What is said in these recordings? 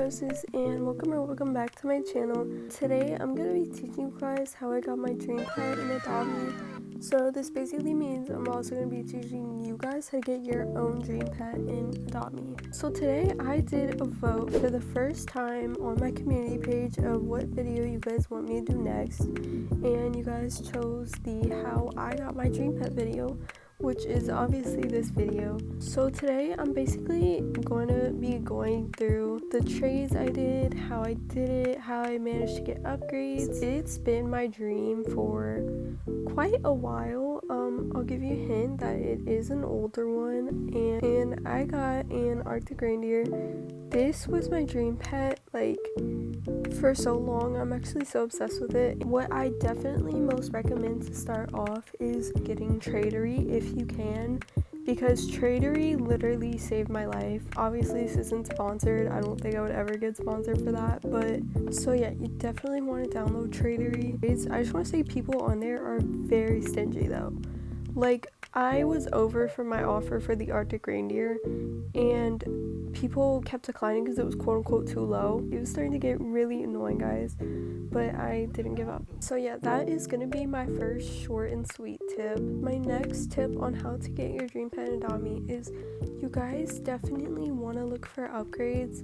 Xoxorxses, and welcome back to my channel. Today I'm going to be teaching you guys how I got my dream pet in ʀᴏʟ. So this basically means I'm also going to be teaching you guys how to get your own dream pet in ʀᴏ. So today I did a vote for the first time on my community page of what video you guys want me to do next, and you guys chose the how I got my dream pet video, which is obviously this video. So today I'm basically going to be going through the trades I did, how I did it, how I managed to get upgrades. It's been my dream for quite a while. I'll give you a hint that it is an older one, and I got an Arctic reindeer. This was my dream pet like for so long. I'm actually so obsessed with it. What I definitely most recommend to start off is getting Ʀᴏʟ if you can, because Ʀᴏ literally saved my life. Obviously this isn't sponsored. I don't think I would ever get sponsored for that, but so yeah, you definitely want to download Ʀᴏ. I just want to say people on there are very stingy though. Like, I was over for my offer for the Arctic reindeer and people kept declining because it was quote unquote too low. It was starting to get really annoying, guys, but I didn't give up. So yeah, that is going to be my first short and sweet tip. My next tip on how to get your dream pet in ʀᴏ is you guys definitely want to look for upgrades.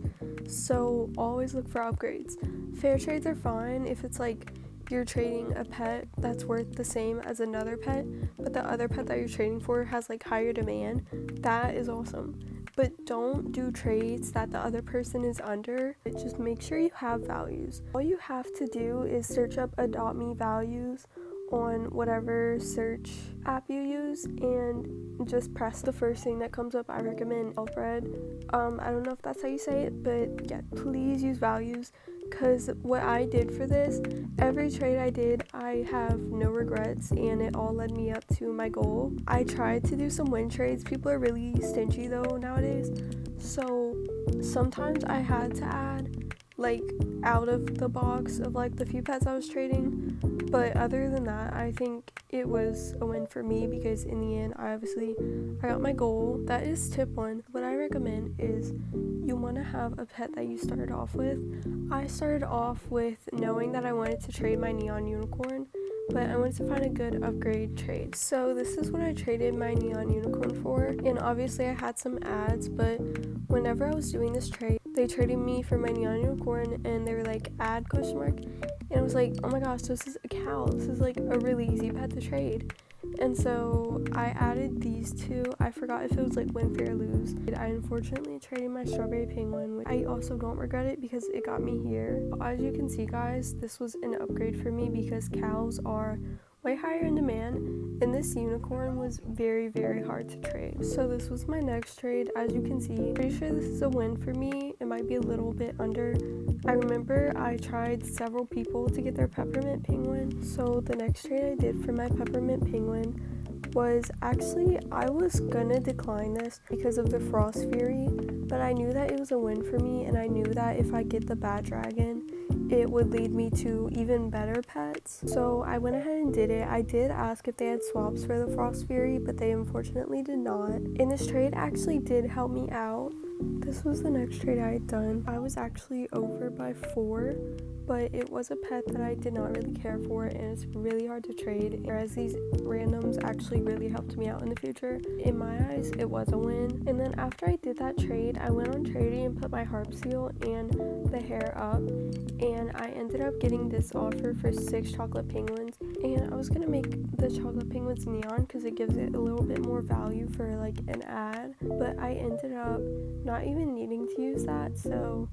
So always look for upgrades. Fair trades are fine if it's like you're trading a pet that's worth the same as another pet, but the other pet that you're trading for has like higher demand. That is awesome. But don't do trades that the other person is under. Just make sure you have values. All you have to do is search up ʀᴏ values on whatever search app you use and just press the first thing that comes up. I recommend Alfred. I don't know if that's how you say it, but yeah, please use values, because what I did for this, every trade I did, I have no regrets, and it all led me up to my goal. I tried to do some win trades. People are really stingy though nowadays, so sometimes I had to add like out of the box of like the few pets I was trading, but other than that, I think it was a win for me, because in the end I got my goal. That is tip 1. What I recommend is you want to have a pet that you started off with. I started off with knowing that I wanted to trade my neon unicorn, but I wanted to find a good upgrade trade. So this is what I traded my neon unicorn for, and obviously I had some ads, but whenever I was doing this trade, they traded me for my neon unicorn and they were like ad ? And I was like, oh my gosh, this is a cow. This is like a really easy pet to trade. And so I added these two. I forgot if it was like win, fear, lose. I unfortunately traded my strawberry penguin, which I also don't regret it because it got me here. As you can see, guys, this was an upgrade for me because cows are way higher in demand, and this unicorn was very, very hard to trade. So this was my next trade. As you can see, pretty sure this is a win for me. It might be a little bit under. I remember I tried several people to get their peppermint penguin. So the next trade I did for my peppermint penguin was actually, I was gonna decline this because of the frost fury, but I knew that it was a win for me, and I knew that if I get the bad dragon, it would lead me to even better pets. So I went ahead and did it. I did ask if they had swaps for the frost fury, but they unfortunately did not. And this trade actually did help me out. This was the next trade I had done. I was actually over by 4, but it was a pet that I did not really care for, and it's really hard to trade, whereas these randoms actually really helped me out in the future. In my eyes, it was a win. And then after I did that trade, I went on trading and put my harp seal and the hair up, and I ended up getting this offer for 6 chocolate penguins. And I was gonna make the chocolate penguins neon because it gives it a little bit more value for like an ad, but I ended up not even needing to use that, so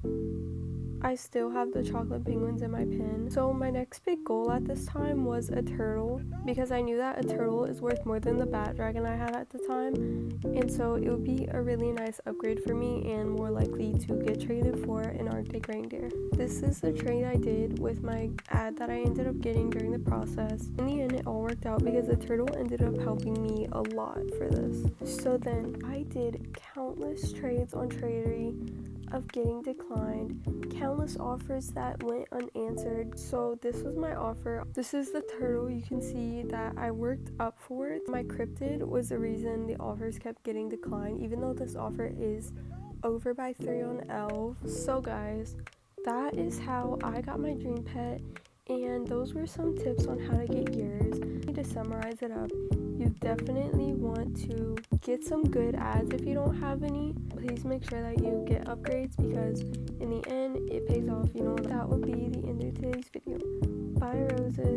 I still have the chocolate penguins in my pin. So my next big goal at this time was a turtle, because I knew that a turtle is worth more than the bat dragon I had at the time, and so it would be a really nice upgrade for me and more likely to get traded for an Arctic reindeer. This is the trade I did with my ad that I ended up getting during the process. In the end, it all worked out because the turtle ended up helping me a lot for this. So then I did countless trades on Ʀᴏ of getting declined, countless offers that went unanswered. So this was my offer. This is the turtle you can see that I worked up for. My cryptid was the reason the offers kept getting declined, even though this offer is over by 3 on ʀᴏ. So guys, that is how I got my dream pet, and those were some tips on how to get yours. To summarize it up, you definitely want to get some good ads. If you don't have any, please make sure that you get upgrades, because in the end it pays off, you know. That would be the end of today's video. Bye roses.